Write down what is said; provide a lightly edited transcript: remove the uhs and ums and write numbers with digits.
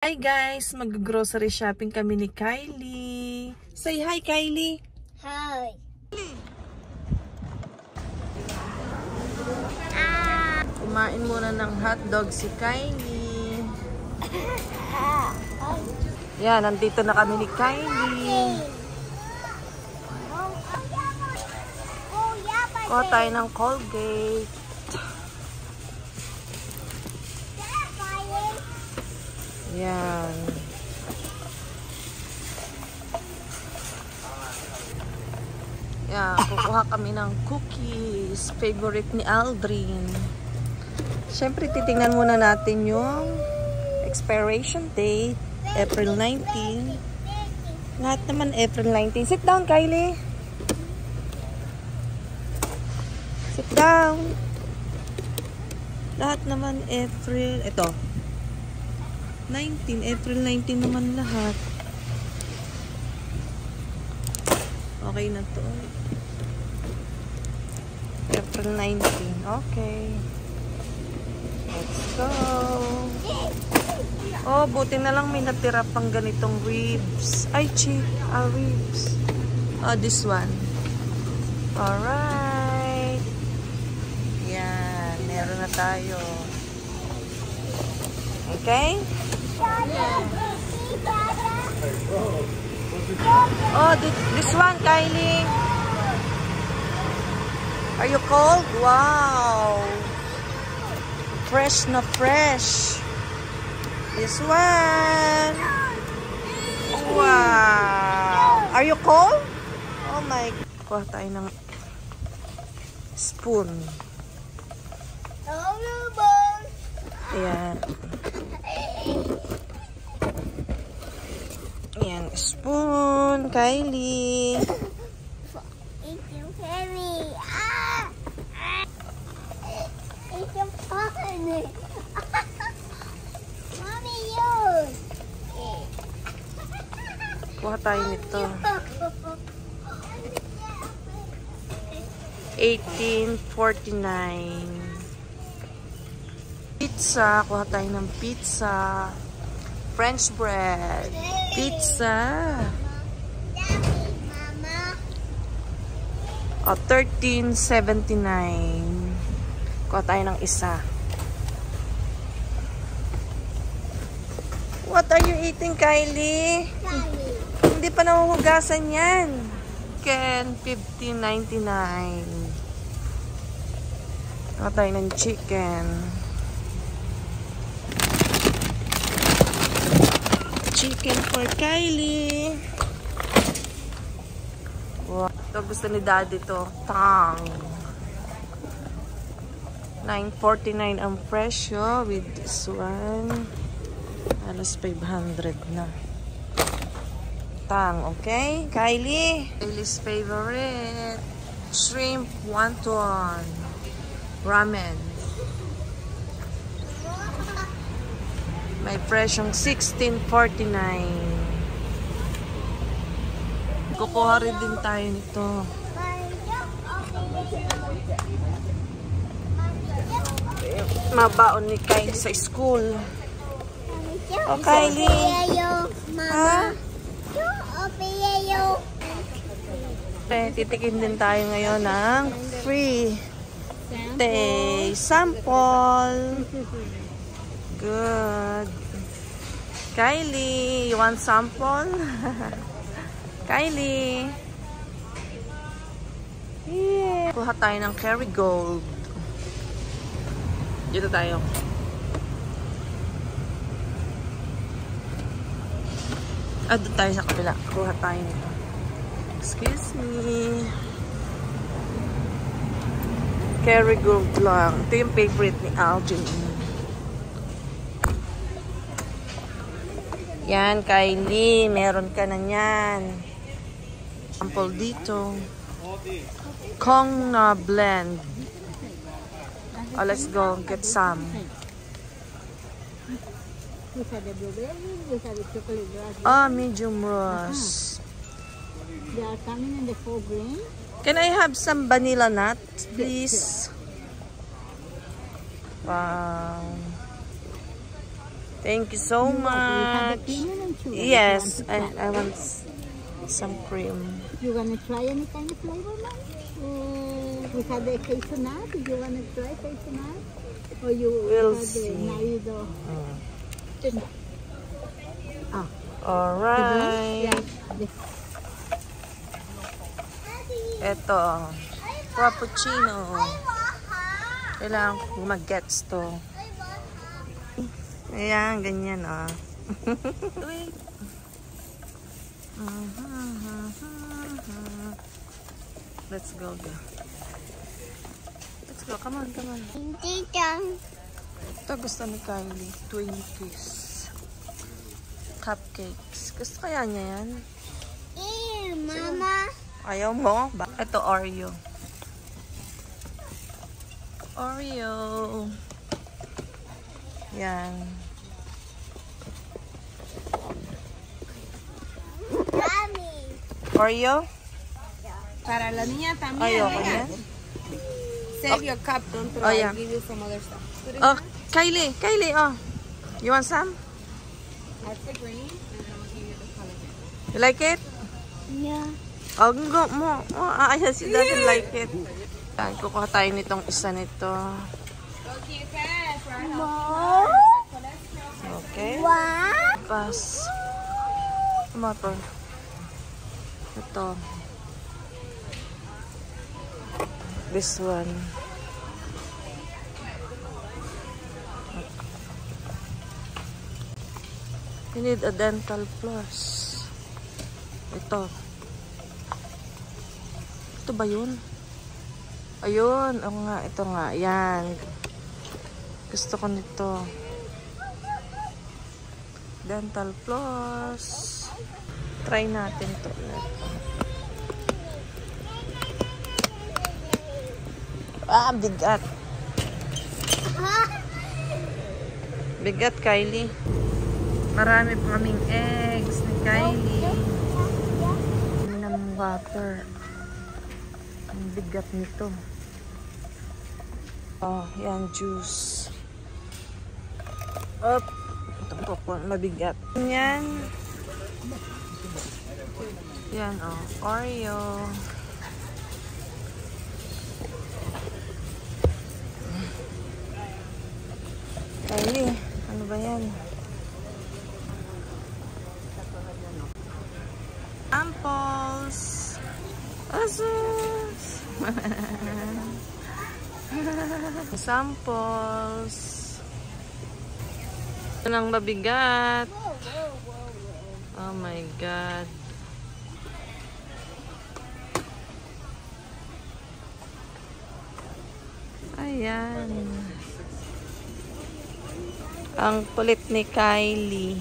Hi guys! Mag-grocery shopping kami ni Kylie. Say hi, Kylie! Hi! Kumain muna ng hotdog si Kylie. Yan, nandito na kami ni Kylie. Kuha tayo ng Colgate. Yan. Yan, kukuha kami ng cookies. Favorite ni Aldrin. Siyempre, titingnan muna natin yung expiration date. April 19. Lahat naman April 19. Sit down, Kylie. Sit down. Lahat naman April. Ito. 19. April 19 naman lahat. Okay na to. April 19. Okay. Let's go. Oh, buti na lang may natira pang ganitong ribs. Ay, ribs. Oh, this one. Alright. Yan. Meron na tayo. Okay? Oh, this one, Kylie. Are you cold? Wow. Fresh na fresh. This one. Wow. Are you cold? Oh my. Kuha tayo ng spoon. Ayan. Ayan, spoon, Kylie. It's your heavy. It's your fun. Mommy, yun. Kuha tayo nito. 1849. Pizza. Kuha tayo ng pizza. French bread. Pizza. Oh, 13.79. Kuha tayo ng isa. What are you eating, Kylie? Hindi pa nahuhugasan yan. Ken, 15.99. Kuha tayo ng chicken. Chicken for Kylie. Wow. Ito gusto ni Daddy to. Tang. 9.49 ang presyo with this one. Alas 500 na. Tang, okay? Kylie. Kylie's favorite. Shrimp wonton. Ramen. May presyong 16.49. Kukuha rin din tayo nito. Mabaon ni Kylie sa school. Oh, Kylie. Ha? Titikim din tayo ngayon ng free sample. Good. Kylie, you want sample? Kylie. Yeah. Kuha tayo ng Kerrygold. Dito tayo. Doon tayo sa kabila. Kuha tayo nito. Excuse me. Kerrygold lang. Ito yung favorite ni Alvin. Yan, Kylie. Meron ka na yan. Sample dito. Kong na blend. Oh, let's go. Get some. Medium rose. They are coming in the full green. Can I have some vanilla nuts, please? Wow. Thank you so You have the much. cream and sugar. Yes, You want to try? I want some cream. You want to try any kind of flavor, Mom? We have the hazelnut. Do you want to try hazelnut? Or you We'll have see. the marido? All right. Yeah. Ito, frappuccino. Kailangan ko mag-gets to. Ayan, ganyan, oh. Wait. Let's go. Let's go. Come on. Hindi lang. Ito gusto ni Kylie. Twinkies. Cupcakes. Gusto kaya niya yan? Mama. Ayaw mo? Ito Oreo. Yan. Mommy. Oreo? Para la niña también. Ayoko venga. yan. Save your cup, don't throw. Oh, yeah. I'll give you some other stuff. Put it Oh, Kylie, oh. You want some? That's the green, and then I'll give you the color. You like it? Yeah. Oh, go mo. Oh, ayos, she doesn't like it. Yan, kukuha tayo nitong isa nito. Go keep fast, right? Mom. Okay. What? Pas. Tomato. Ito. This one. You need a dental floss. Ito. Ito ba yun? Ayun. Oo nga. Ito nga. Yan. Gusto ko nito. Dental floss. Try natin to. Ah, bigat. Bigat, Kylie. Marami pa kaming eggs ni Kylie. Hindi ng water. Ang bigat nito. Oh, yan, juice. Up. Ito po, mabigat. Yan. Yan, oh. Oreo. Kylie, ano ba yan? Amples. Asus. Samples. Ito nang mabigat. Oh my God. Ayan. Ang kulit ni Kylie.